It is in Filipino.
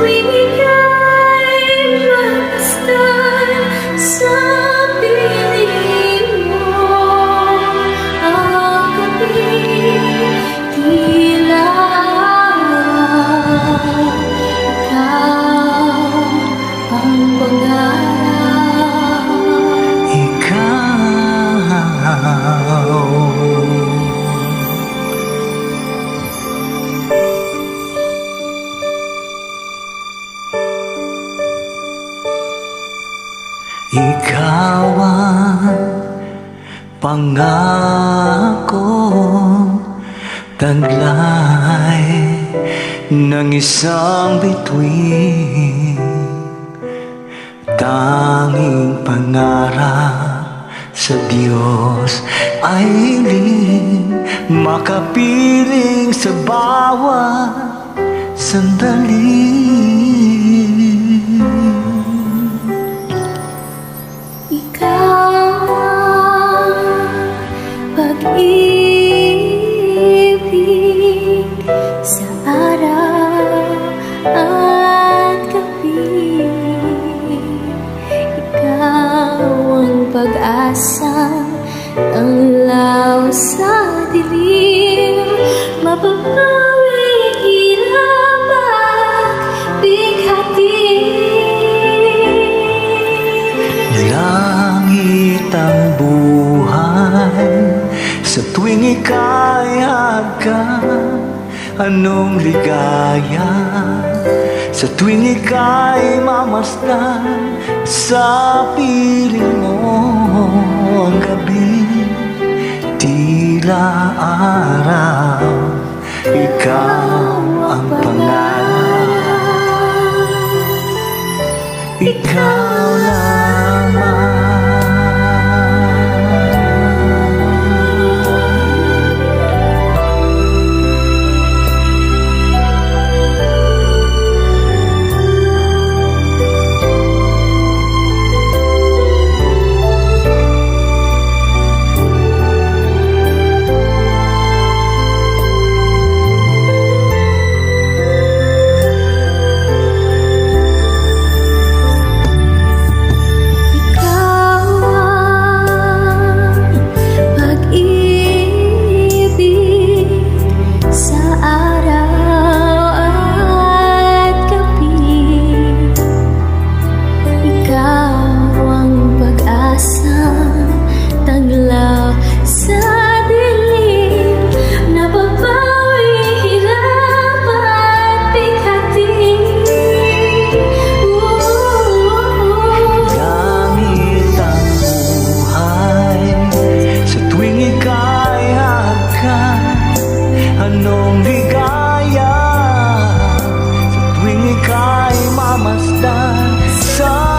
tuwing ika'y masdan sa piling mo. Ang gabi tila ikaw ang pangarap. Ikaw ang pangako, taglay ng isang bituin, tanging pangarap sa Diyos ay hiling makapiling sa bawat sandali. Ikaw ang pag-ibig sa araw at gabi. Ikaw ang pag-asa ng law sa dilim. Mapapawi hirap at bighati. Langit ang buhay sa tuwing ika'y hagkan. Anong ligaya sa tuwing ika'y mamasdan sa piling mo. Ang gabi tila araw, ikaw ang pangarap. Ikaw lamang. Anong ligaya sa tuwing ika'y mamasdan sa